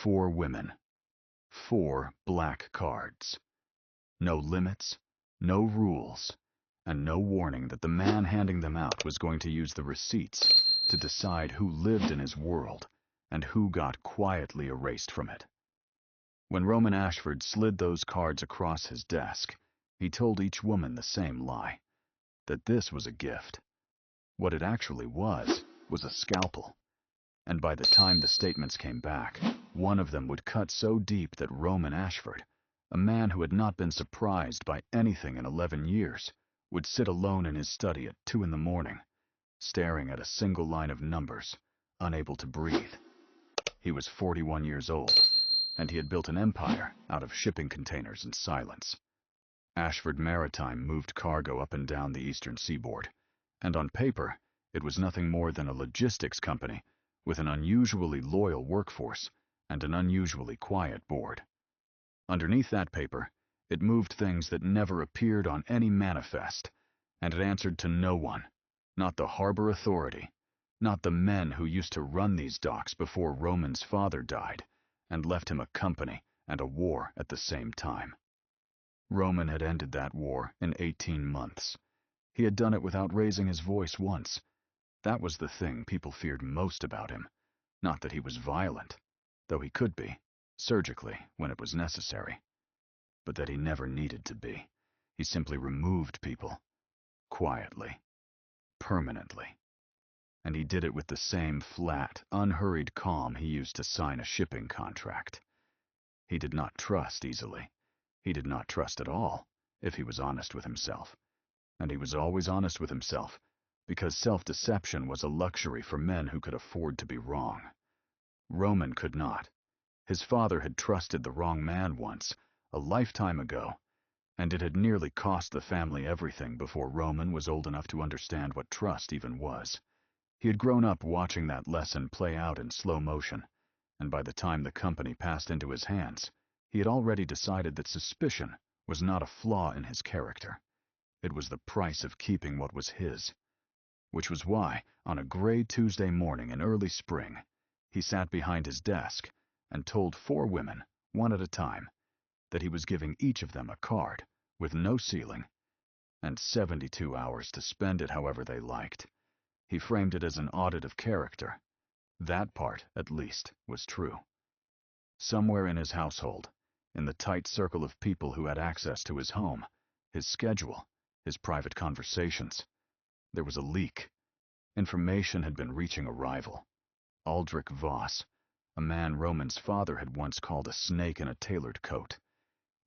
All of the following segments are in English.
4 women. 4 black cards. No limits, no rules, and no warning that the man handing them out was going to use the receipts to decide who lived in his world and who got quietly erased from it. When Roman Ashford slid those cards across his desk, he told each woman the same lie, that this was a gift. What it actually was a scalpel. And by the time the statements came back, one of them would cut so deep that Roman Ashford, a man who had not been surprised by anything in 11 years, would sit alone in his study at 2 in the morning, staring at a single line of numbers, unable to breathe. He was 41 years old, and he had built an empire out of shipping containers and silence. Ashford Maritime moved cargo up and down the eastern seaboard, and on paper, it was nothing more than a logistics company with an unusually loyal workforce and an unusually quiet board. Underneath that paper, it moved things that never appeared on any manifest, and it answered to no one, not the harbor authority, not the men who used to run these docks before Roman's father died and left him a company and a war at the same time. Roman had ended that war in 18 months. He had done it without raising his voice once. That was the thing people feared most about him. Not that he was violent, though he could be, surgically, when it was necessary, but that he never needed to be. He simply removed people, quietly, permanently. And he did it with the same flat, unhurried calm he used to sign a shipping contract. He did not trust easily. He did not trust at all, if he was honest with himself. And he was always honest with himself, because self-deception was a luxury for men who could afford to be wrong. Roman could not. His father had trusted the wrong man once, a lifetime ago, and it had nearly cost the family everything before Roman was old enough to understand what trust even was. He had grown up watching that lesson play out in slow motion, and by the time the company passed into his hands, he had already decided that suspicion was not a flaw in his character. It was the price of keeping what was his. Which was why, on a gray Tuesday morning in early spring, he sat behind his desk and told 4 women, one at a time, that he was giving each of them a card with no ceiling and 72 hours to spend it however they liked. He framed it as an audit of character. That part, at least, was true. Somewhere in his household, in the tight circle of people who had access to his home, his schedule, his private conversations, there was a leak. Information had been reaching a rival. Aldrich Voss, a man Roman's father had once called a snake in a tailored coat.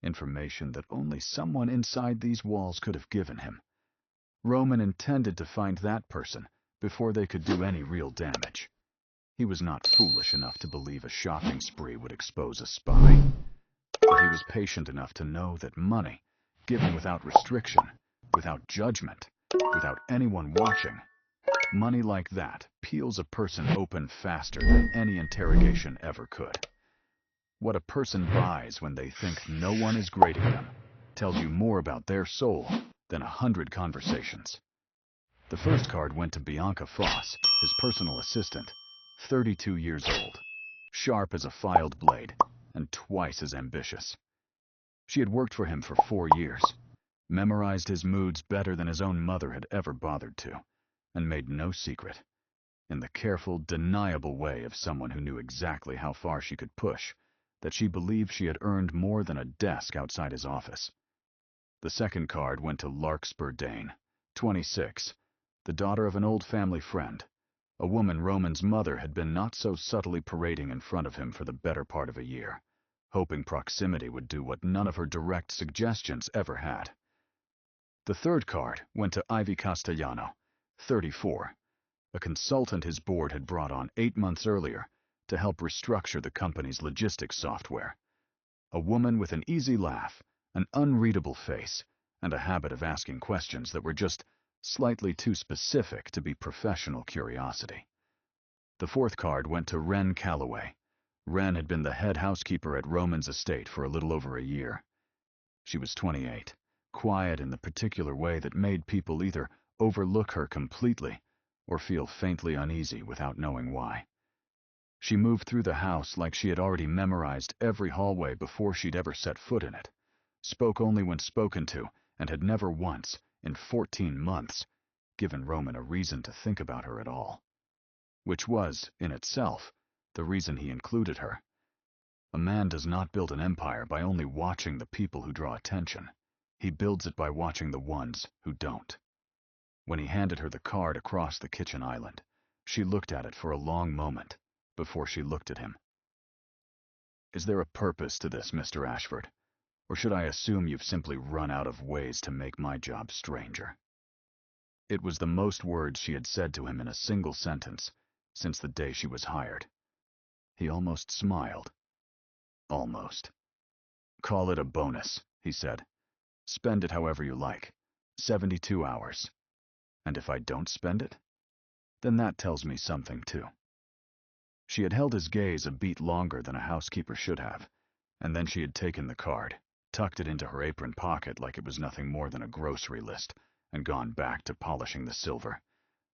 Information that only someone inside these walls could have given him. Roman intended to find that person before they could do any real damage. He was not foolish enough to believe a shopping spree would expose a spy. But he was patient enough to know that money, given without restriction, without judgment, without anyone watching, money like that peels a person open faster than any interrogation ever could. What a person buys when they think no one is grading them tells you more about their soul than 100 conversations. The first card went to Bianca Foss, his personal assistant, 32 years old, sharp as a filed blade, and twice as ambitious. She had worked for him for 4 years, memorized his moods better than his own mother had ever bothered to, and made no secret, in the careful, deniable way of someone who knew exactly how far she could push, that she believed she had earned more than a desk outside his office. The second card went to Larkspur Dane, 26, the daughter of an old family friend, a woman Roman's mother had been not so subtly parading in front of him for the better part of a year, hoping proximity would do what none of her direct suggestions ever had. The third card went to Ivy Castellano, 34, a consultant his board had brought on 8 months earlier to help restructure the company's logistics software. A woman with an easy laugh, an unreadable face, and a habit of asking questions that were just slightly too specific to be professional curiosity. The fourth card went to Wren Calloway. Wren had been the head housekeeper at Roman's estate for a little over a year. She was 28, quiet in the particular way that made people either overlook her completely or feel faintly uneasy without knowing why. She moved through the house like she had already memorized every hallway before she'd ever set foot in it, spoke only when spoken to, and had never once, in 14 months, given Roman a reason to think about her at all. Which was, in itself, the reason he included her. A man does not build an empire by only watching the people who draw attention. He builds it by watching the ones who don't. When he handed her the card across the kitchen island, she looked at it for a long moment before she looked at him. "Is there a purpose to this, Mr. Ashford? Or should I assume you've simply run out of ways to make my job stranger?" It was the most words she had said to him in a single sentence since the day she was hired. He almost smiled. Almost. "Call it a bonus," he said. "Spend it however you like. 72 hours. And if I don't spend it, then that tells me something too." She had held his gaze a beat longer than a housekeeper should have, and then she had taken the card, tucked it into her apron pocket like it was nothing more than a grocery list, and gone back to polishing the silver.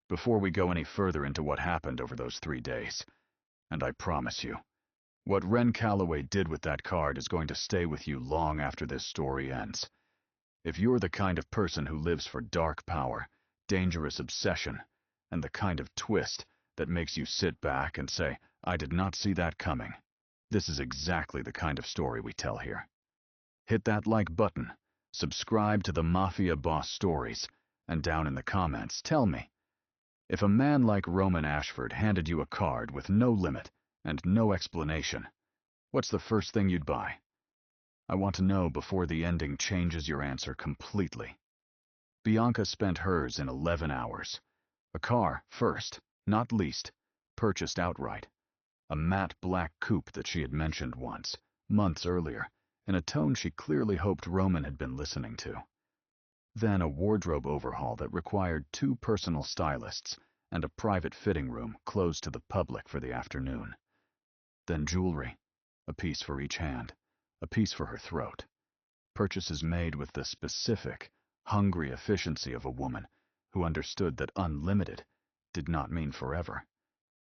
"Before we go any further into what happened over those 3 days, and I promise you, what Ren Calloway did with that card is going to stay with you long after this story ends. If you're the kind of person who lives for dark power, dangerous obsession, and the kind of twist that makes you sit back and say, 'I did not see that coming,' this is exactly the kind of story we tell here. Hit that like button, subscribe to the Mafia Boss Stories, and down in the comments, tell me, if a man like Roman Ashford handed you a card with no limit and no explanation, what's the first thing you'd buy? I want to know before the ending changes your answer completely." Bianca spent hers in 11 hours. A car, first, not least, purchased outright. A matte black coupe that she had mentioned once, months earlier, in a tone she clearly hoped Roman had been listening to. Then a wardrobe overhaul that required 2 personal stylists and a private fitting room closed to the public for the afternoon. Then jewelry, a piece for each hand, a piece for her throat. Purchases made with the specific, hungry efficiency of a woman who understood that unlimited did not mean forever,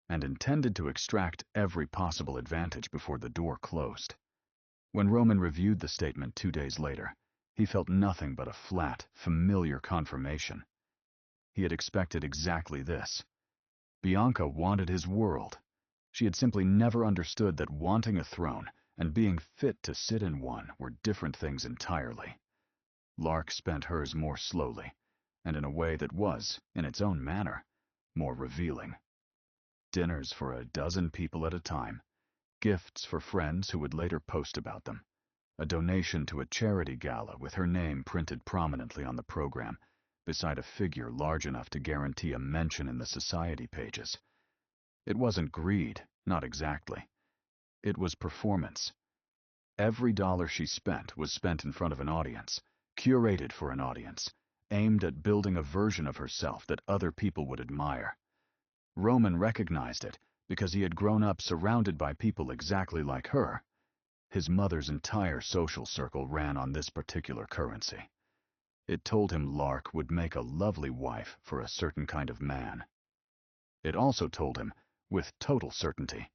and intended to extract every possible advantage before the door closed. When Roman reviewed the statement 2 days later, he felt nothing but a flat, familiar confirmation. He had expected exactly this. Bianca wanted his world. She had simply never understood that wanting a throne and being fit to sit in one were different things entirely. Lark spent hers more slowly, and in a way that was, in its own manner, more revealing. Dinners for a dozen people at a time, gifts for friends who would later post about them, a donation to a charity gala with her name printed prominently on the program, beside a figure large enough to guarantee a mention in the society pages. It wasn't greed, not exactly. It was performance. Every dollar she spent was spent in front of an audience, curated for an audience, aimed at building a version of herself that other people would admire. Roman recognized it because he had grown up surrounded by people exactly like her. His mother's entire social circle ran on this particular currency. It told him Lark would make a lovely wife for a certain kind of man. It also told him, with total certainty,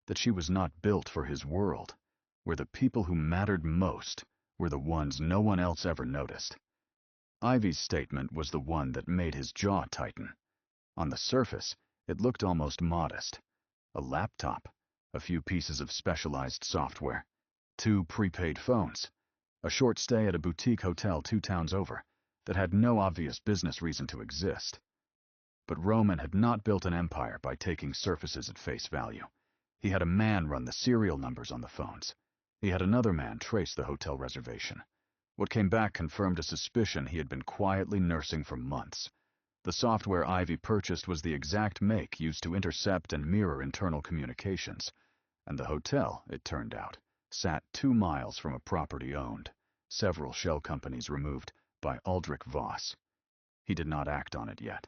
that she was not built for his world, where the people who mattered most were the ones no one else ever noticed. Ivy's statement was the one that made his jaw tighten. On the surface, it looked almost modest. A laptop, a few pieces of specialized software, 2 prepaid phones, a short stay at a boutique hotel 2 towns over that had no obvious business reason to exist. But Roman had not built an empire by taking surfaces at face value. He had a man run the serial numbers on the phones. He had another man trace the hotel reservation. What came back confirmed a suspicion he had been quietly nursing for months. The software Ivy purchased was the exact make used to intercept and mirror internal communications, and the hotel, it turned out, sat 2 miles from a property owned, several shell companies removed, by Aldrich Voss. He did not act on it yet.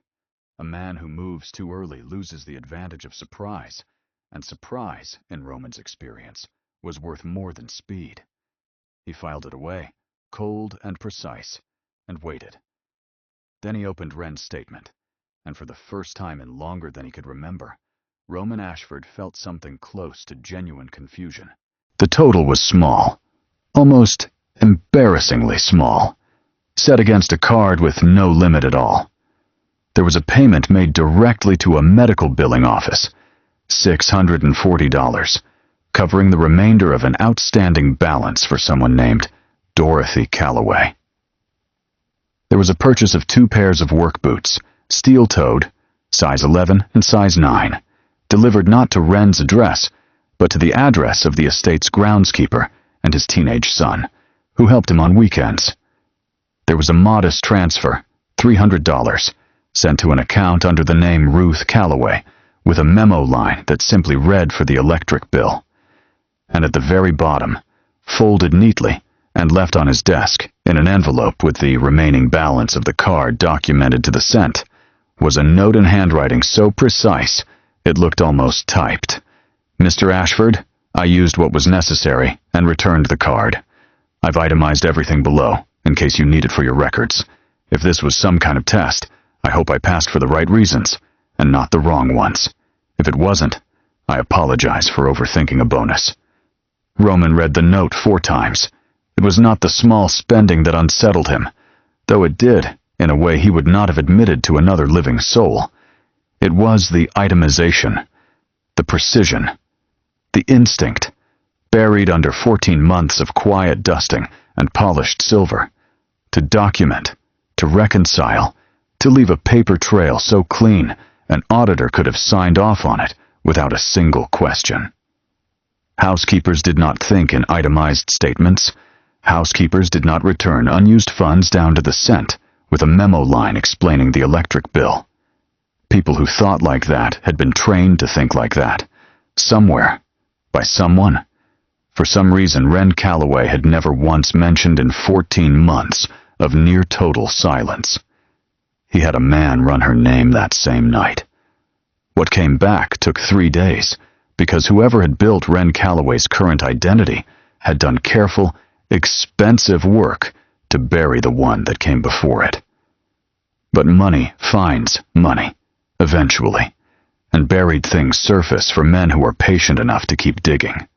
A man who moves too early loses the advantage of surprise, and surprise, in Roman's experience, was worth more than speed. He filed it away, cold and precise, and waited. Then he opened Wren's statement, and for the first time in longer than he could remember, Roman Ashford felt something close to genuine confusion. The total was small, almost embarrassingly small, set against a card with no limit at all. There was a payment made directly to a medical billing office, $640, covering the remainder of an outstanding balance for someone named Dorothy Calloway. There was a purchase of 2 pairs of work boots, steel-toed, size 11 and size 9, delivered not to Wren's address, but to the address of the estate's groundskeeper and his teenage son, who helped him on weekends. There was a modest transfer, $300, sent to an account under the name Ruth Calloway, with a memo line that simply read for the electric bill. And at the very bottom, folded neatly and left on his desk in an envelope with the remaining balance of the card documented to the cent, was a note in handwriting so precise it looked almost typed. "Mr. Ashford, I used what was necessary and returned the card. I've itemized everything below, in case you need it for your records. If this was some kind of test, I hope I passed for the right reasons, and not the wrong ones. If it wasn't, I apologize for overthinking a bonus." Roman read the note 4 times. It was not the small spending that unsettled him, though it did, in a way he would not have admitted to another living soul. It was the itemization, the precision, the instinct, buried under 14 months of quiet dusting and polished silver, to document, to reconcile, to leave a paper trail so clean an auditor could have signed off on it without a single question. Housekeepers did not think in itemized statements. Housekeepers did not return unused funds down to the cent with a memo line explaining the electric bill. People who thought like that had been trained to think like that, somewhere, by someone. For some reason, Wren Calloway had never once mentioned in 14 months of near-total silence. He had a man run her name that same night. What came back took 3 days, because whoever had built Wren Calloway's current identity had done careful, expensive work to bury the one that came before it. But money finds money, eventually, and buried things surface for men who are patient enough to keep digging.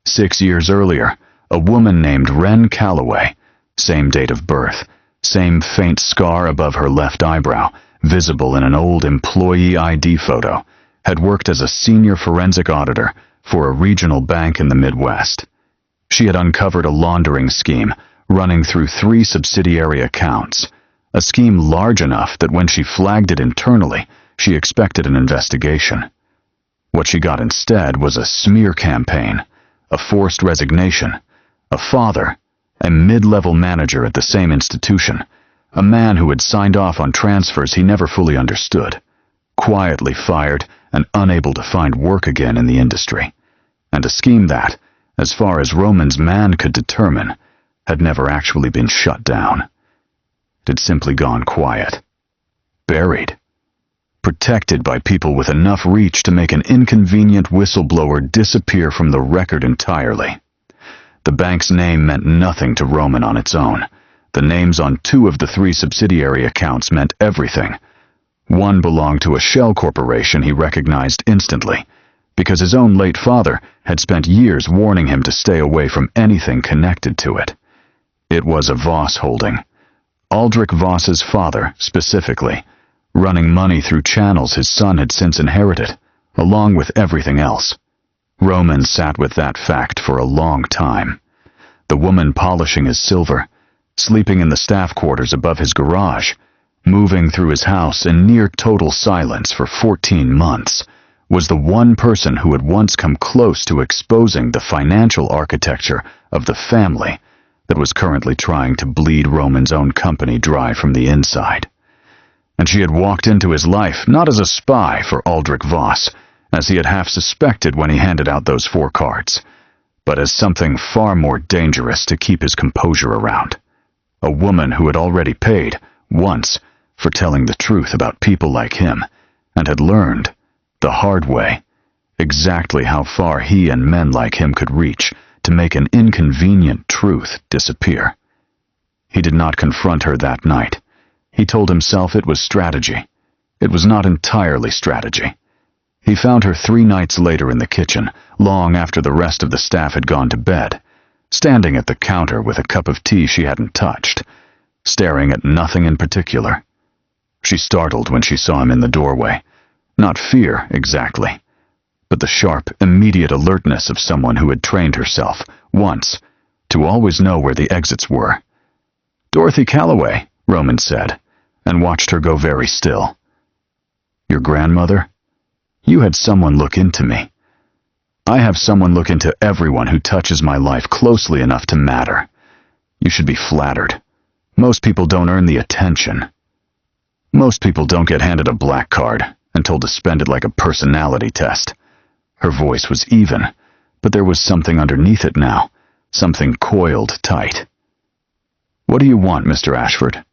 6 years earlier, a woman named Wren Calloway, same date of birth, same faint scar above her left eyebrow, visible in an old employee ID photo, had worked as a senior forensic auditor for a regional bank in the Midwest. She had uncovered a laundering scheme running through 3 subsidiary accounts, a scheme large enough that when she flagged it internally, she expected an investigation. What she got instead was a smear campaign, a forced resignation, a father, a mid-level manager at the same institution, a man who had signed off on transfers he never fully understood, quietly fired and unable to find work again in the industry, and a scheme that, as far as Roman's man could determine, had never actually been shut down. It had simply gone quiet, buried, protected by people with enough reach to make an inconvenient whistleblower disappear from the record entirely. The bank's name meant nothing to Roman on its own. The names on 2 of the 3 subsidiary accounts meant everything. One belonged to a shell corporation he recognized instantly, because his own late father had spent years warning him to stay away from anything connected to it. It was a Voss holding. Aldrich Voss's father, specifically, running money through channels his son had since inherited, along with everything else. Roman sat with that fact for a long time. The woman polishing his silver, sleeping in the staff quarters above his garage, moving through his house in near total silence for 14 months, was the one person who had once come close to exposing the financial architecture of the family that was currently trying to bleed Roman's own company dry from the inside. And she had walked into his life not as a spy for Aldrich Voss, as he had half suspected when he handed out those 4 cards, but as something far more dangerous to keep his composure around. A woman who had already paid, once, for telling the truth about people like him, and had learned, the hard way, exactly how far he and men like him could reach to make an inconvenient truth disappear. He did not confront her that night. He told himself it was strategy. It was not entirely strategy. He found her 3 nights later in the kitchen, long after the rest of the staff had gone to bed, standing at the counter with a cup of tea she hadn't touched, staring at nothing in particular. She startled when she saw him in the doorway. Not fear, exactly, but the sharp, immediate alertness of someone who had trained herself, once, to always know where the exits were. "Dorothy Calloway," Roman said, and watched her go very still. "Your grandmother? You had someone look into me. I have someone look into everyone who touches my life closely enough to matter. You should be flattered. Most people don't earn the attention. Most people don't get handed a black card and told to spend it like a personality test." Her voice was even, but there was something underneath it now, something coiled tight. "What do you want, Mr. Ashford?"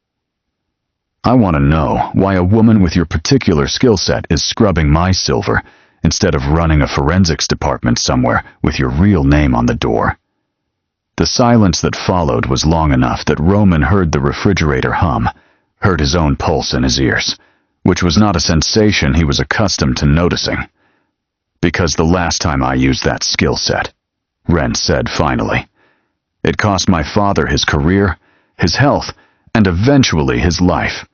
"I want to know why a woman with your particular skill set is scrubbing my silver instead of running a forensics department somewhere with your real name on the door." The silence that followed was long enough that Roman heard the refrigerator hum, heard his own pulse in his ears, which was not a sensation he was accustomed to noticing. "Because the last time I used that skill set," Wren said finally, "it cost my father his career, his health, and eventually his life.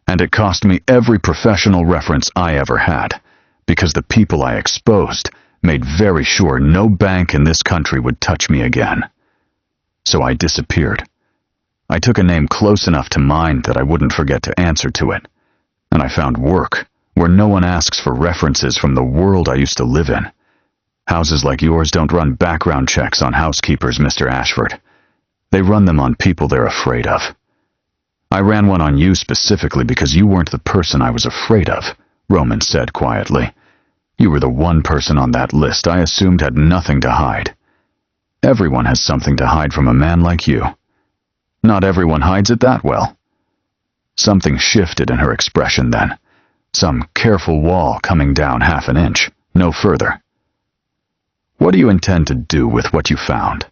And it cost me every professional reference I ever had, because the people I exposed made very sure no bank in this country would touch me again. So I disappeared. I took a name close enough to mine that I wouldn't forget to answer to it. And I found work where no one asks for references from the world I used to live in. Houses like yours don't run background checks on housekeepers, Mr. Ashford. They run them on people they're afraid of. I ran one on you specifically because you weren't the person I was afraid of," Roman said quietly. "You were the one person on that list I assumed had nothing to hide. Everyone has something to hide from a man like you. Not everyone hides it that well." Something shifted in her expression then, some careful wall coming down half an inch, no further. "What do you intend to do with what you found?"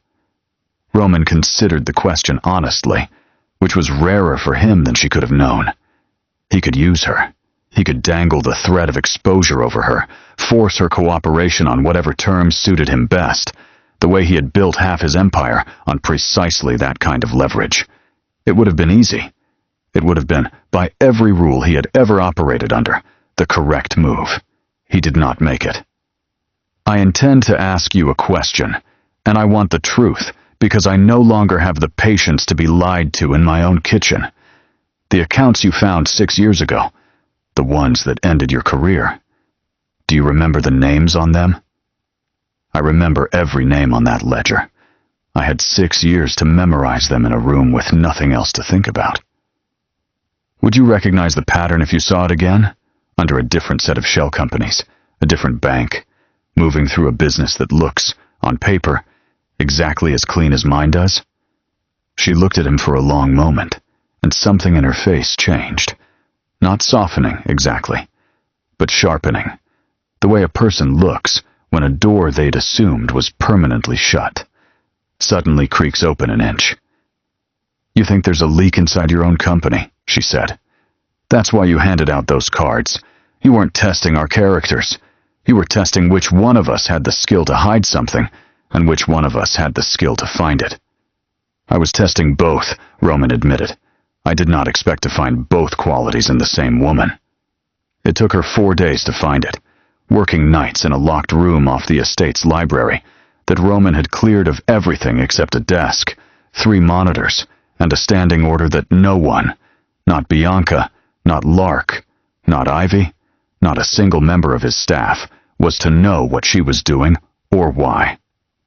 Roman considered the question honestly, which was rarer for him than she could have known. He could use her. He could dangle the threat of exposure over her, force her cooperation on whatever terms suited him best, the way he had built half his empire on precisely that kind of leverage. It would have been easy. It would have been, by every rule he had ever operated under, the correct move. He did not make it. "I intend to ask you a question, and I want the truth, because I no longer have the patience to be lied to in my own kitchen. The accounts you found 6 years ago, the ones that ended your career. Do you remember the names on them?" "I remember every name on that ledger. I had 6 years to memorize them in a room with nothing else to think about." "Would you recognize the pattern if you saw it again? Under a different set of shell companies, a different bank, moving through a business that looks, on paper, exactly as clean as mine does?" She looked at him for a long moment, and something in her face changed. Not softening, exactly, but sharpening, the way a person looks when a door they'd assumed was permanently shut suddenly creaks open an inch. "You think there's a leak inside your own company," she said. "That's why you handed out those cards. You weren't testing our characters. You were testing which one of us had the skill to hide something, and which one of us had the skill to find it." "I was testing both," Roman admitted. "I did not expect to find both qualities in the same woman." It took her 4 days to find it, working nights in a locked room off the estate's library that Roman had cleared of everything except a desk, 3 monitors, and a standing order that no one, not Bianca, not Lark, not Ivy, not a single member of his staff, was to know what she was doing or why.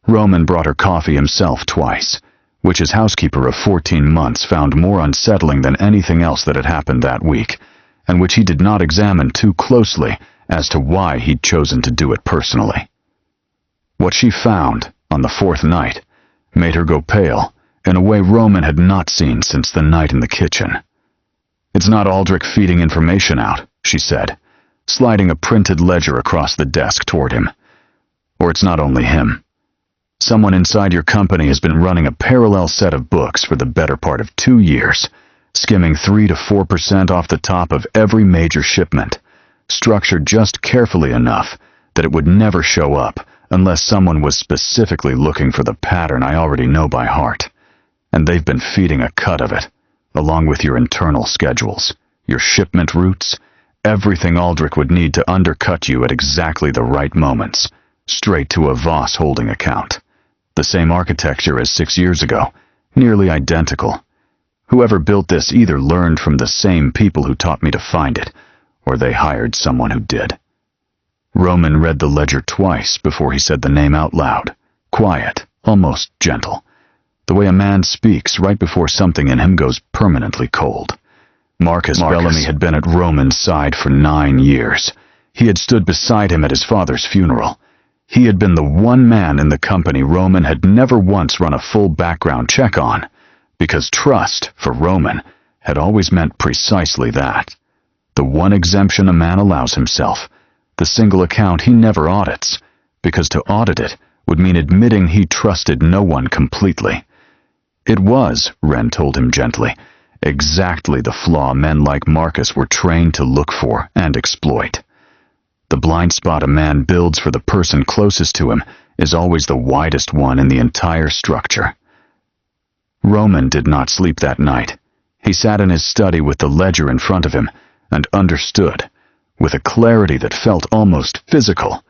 Roman brought her coffee himself twice, which his housekeeper of 14 months found more unsettling than anything else that had happened that week, and which he did not examine too closely as to why he'd chosen to do it personally. What she found, on the 4th night, made her go pale in a way Roman had not seen since the night in the kitchen. "It's not Aldrich feeding information out," she said, sliding a printed ledger across the desk toward him. "Or it's not only him. Someone inside your company has been running a parallel set of books for the better part of 2 years, skimming 3 to 4% off the top of every major shipment, structured just carefully enough that it would never show up unless someone was specifically looking for the pattern I already know by heart. And they've been feeding a cut of it, along with your internal schedules, your shipment routes, everything Aldrich would need to undercut you at exactly the right moments, straight to a Voss holding account. The same architecture as 6 years ago, nearly identical. Whoever built this either learned from the same people who taught me to find it, or they hired someone who did. Roman read the ledger twice before he said the name out loud, quiet, almost gentle, the way a man speaks right before something in him goes permanently cold. Marcus Bellamy had been at Roman's side for 9 years. He had stood beside him at his father's funeral. He had been the one man in the company Roman had never once run a full background check on, because trust, for Roman, had always meant precisely that. The one exemption a man allows himself, the single account he never audits, because to audit it would mean admitting he trusted no one completely. It was, Wren told him gently, exactly the flaw men like Marcus were trained to look for and exploit. The blind spot a man builds for the person closest to him is always the widest one in the entire structure. Roman did not sleep that night. He sat in his study with the ledger in front of him and understood, with a clarity that felt almost physical,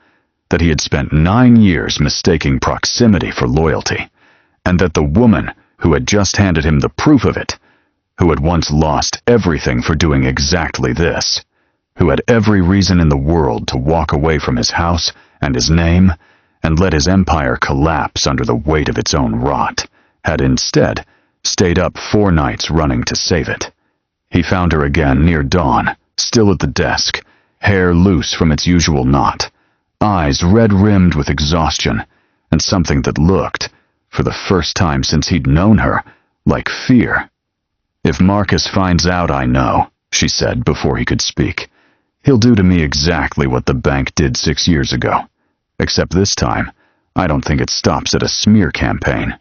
that he had spent 9 years mistaking proximity for loyalty, and that the woman who had just handed him the proof of it, who had once lost everything for doing exactly this, who had every reason in the world to walk away from his house and his name and let his empire collapse under the weight of its own rot, had instead stayed up 4 nights running to save it. He found her again near dawn, still at the desk, hair loose from its usual knot, eyes red-rimmed with exhaustion, and something that looked, for the first time since he'd known her, like fear. "If Marcus finds out I know," she said before he could speak, "he'll do to me exactly what the bank did 6 years ago. Except this time, I don't think it stops at a smear campaign.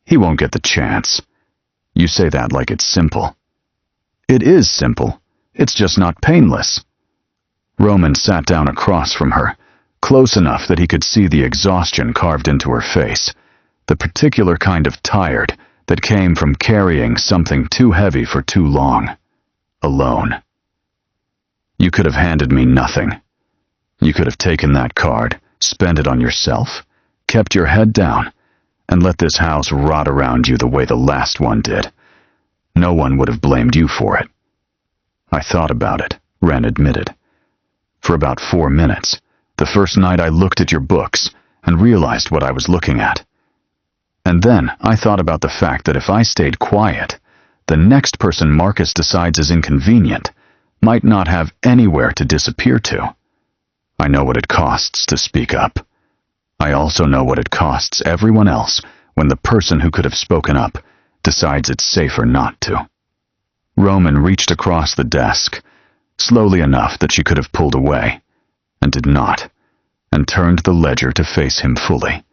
He won't get the chance." You say that like it's simple. It is simple. It's just not painless. Roman sat down across from her, close enough that he could see the exhaustion carved into her face, the particular kind of tired that came from carrying something too heavy for too long. Alone. "You could have handed me nothing. You could have taken that card, spent it on yourself, kept your head down, and let this house rot around you the way the last one did. No one would have blamed you for it." "I thought about it," Wren admitted. "For about 4 minutes, the first night I looked at your books and realized what I was looking at. And then I thought about the fact that if I stayed quiet, the next person Marcus decides is inconvenient might not have anywhere to disappear to. I know what it costs to speak up. I also know what it costs everyone else when the person who could have spoken up decides it's safer not to." Roman reached across the desk, slowly enough that she could have pulled away, and did not, and turned the ledger to face him fully,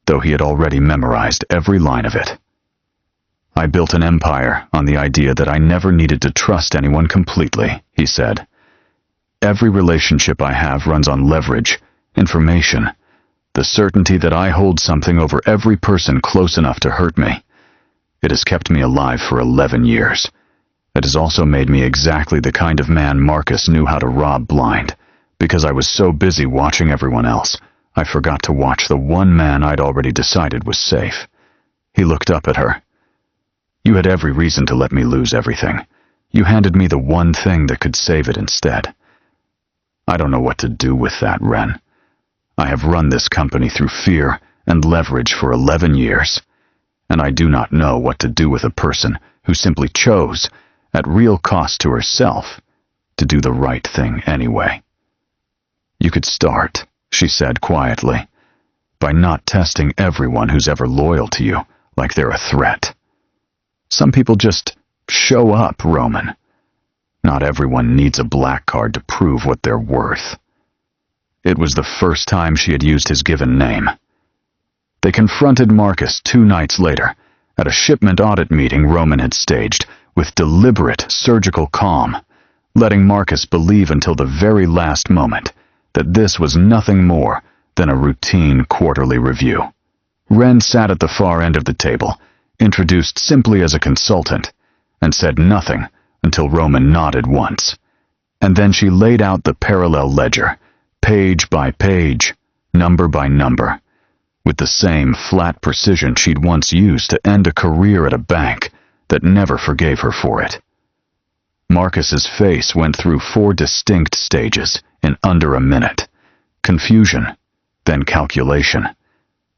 though he had already memorized every line of it. "I built an empire on the idea that I never needed to trust anyone completely," he said. "Every relationship I have runs on leverage, information, the certainty that I hold something over every person close enough to hurt me. It has kept me alive for 11 years. It has also made me exactly the kind of man Marcus knew how to rob blind, because I was so busy watching everyone else, I forgot to watch the one man I'd already decided was safe." He looked up at her. "You had every reason to let me lose everything. You handed me the one thing that could save it instead. I don't know what to do with that, Wren. I have run this company through fear and leverage for 11 years, and I do not know what to do with a person who simply chose, at real cost to herself, to do the right thing anyway." "You could start," she said quietly, "by not testing everyone who's ever loyal to you like they're a threat. Some people just show up, Roman. Not everyone needs a black card to prove what they're worth." It was the first time she had used his given name. They confronted Marcus 2 nights later, at a shipment audit meeting Roman had staged, with deliberate surgical calm, letting Marcus believe until the very last moment that this was nothing more than a routine quarterly review. Ren sat at the far end of the table, introduced simply as a consultant, and said nothing until Roman nodded once. And then she laid out the parallel ledger, page by page, number by number, with the same flat precision she'd once used to end a career at a bank that never forgave her for it. Marcus's face went through 4 distinct stages in under a minute. Confusion, then calculation,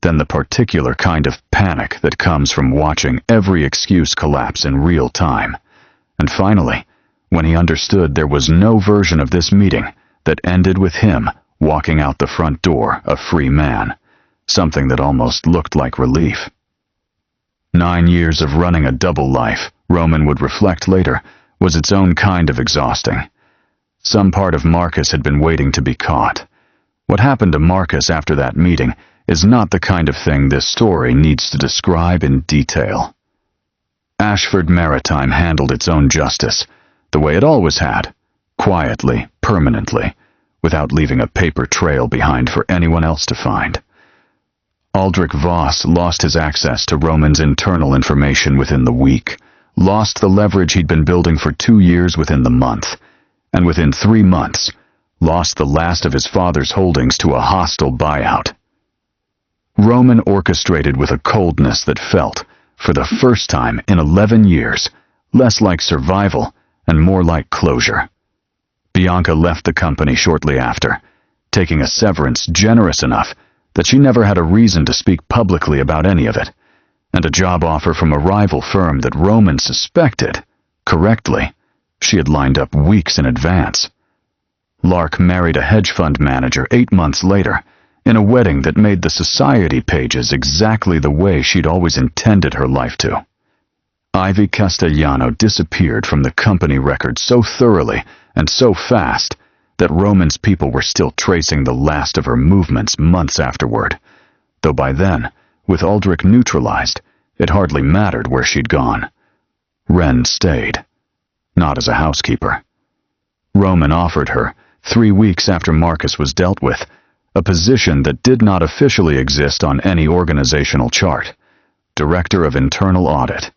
then the particular kind of panic that comes from watching every excuse collapse in real time. And finally, when he understood there was no version of this meeting that ended with him walking out the front door a free man, something that almost looked like relief. 9 years of running a double life, Roman would reflect later, was its own kind of exhausting. Some part of Marcus had been waiting to be caught. What happened to Marcus after that meeting is not the kind of thing this story needs to describe in detail. Ashford Maritime handled its own justice, the way it always had, quietly, permanently, without leaving a paper trail behind for anyone else to find. Aldrich Voss lost his access to Roman's internal information within the week, lost the leverage he'd been building for 2 years within the month, and within 3 months, lost the last of his father's holdings to a hostile buyout. Roman orchestrated with a coldness that felt, for the first time in 11 years, less like survival and more like closure. Bianca left the company shortly after, taking a severance generous enough that she never had a reason to speak publicly about any of it, and a job offer from a rival firm that Roman suspected, correctly, she had lined up weeks in advance. Lark married a hedge fund manager 8 months later, in a wedding that made the society pages exactly the way she'd always intended her life to. Ivy Castellano disappeared from the company record so thoroughly and so fast that Roman's people were still tracing the last of her movements months afterward, though by then, with Aldrich neutralized, it hardly mattered where she'd gone. Ren stayed, not as a housekeeper. Roman offered her, 3 weeks after Marcus was dealt with, a position that did not officially exist on any organizational chart, Director of Internal Audit,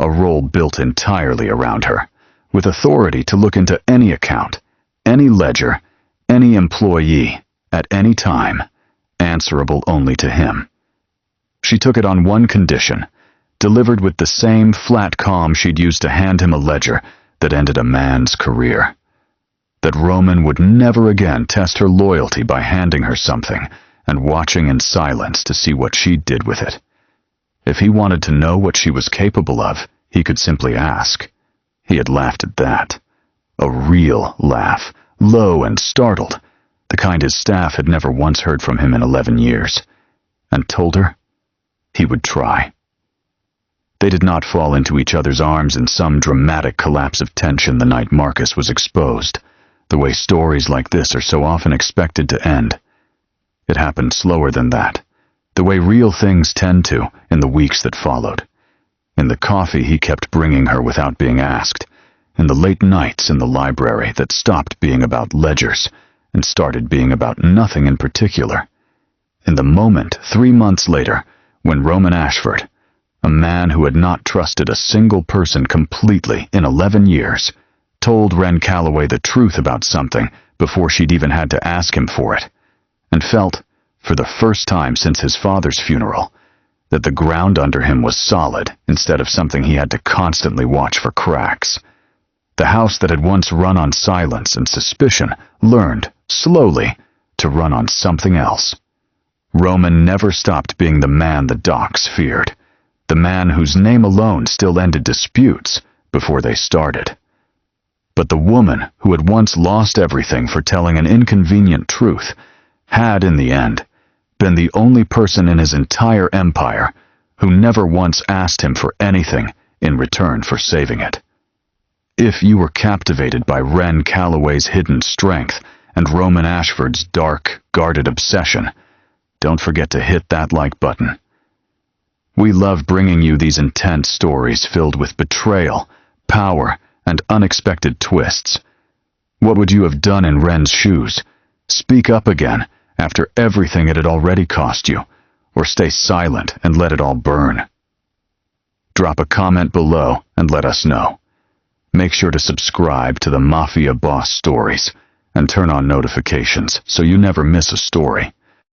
a role built entirely around her, with authority to look into any account, any ledger, any employee, at any time, answerable only to him. She took it on one condition, delivered with the same flat calm she'd used to hand him a ledger that ended a man's career. That Roman would never again test her loyalty by handing her something and watching in silence to see what she did with it. If he wanted to know what she was capable of, he could simply ask. He had laughed at that. A real laugh, low and startled, the kind his staff had never once heard from him in 11 years, and told her he would try. They did not fall into each other's arms in some dramatic collapse of tension the night Marcus was exposed, the way stories like this are so often expected to end. It happened slower than that, the way real things tend to in the weeks that followed. In the coffee he kept bringing her without being asked, in the late nights in the library that stopped being about ledgers and started being about nothing in particular. In the moment 3 months later, when Roman Ashford, a man who had not trusted a single person completely in 11 years, told Ren Calloway the truth about something before she'd even had to ask him for it, and felt, for the first time since his father's funeral, that the ground under him was solid instead of something he had to constantly watch for cracks. The house that had once run on silence and suspicion learned, slowly, to run on something else. Roman never stopped being the man the docks feared, the man whose name alone still ended disputes before they started. But the woman who had once lost everything for telling an inconvenient truth had, in the end, been the only person in his entire empire who never once asked him for anything in return for saving it. If you were captivated by Ren Calloway's hidden strength and Roman Ashford's dark, guarded obsession, don't forget to hit that like button. We love bringing you these intense stories filled with betrayal, power, and unexpected twists. What would you have done in Ren's shoes? Speak up again, after everything it had already cost you, or stay silent and let it all burn? Drop a comment below and let us know. Make sure to subscribe to the Mafia Boss Stories and turn on notifications so you never miss a story.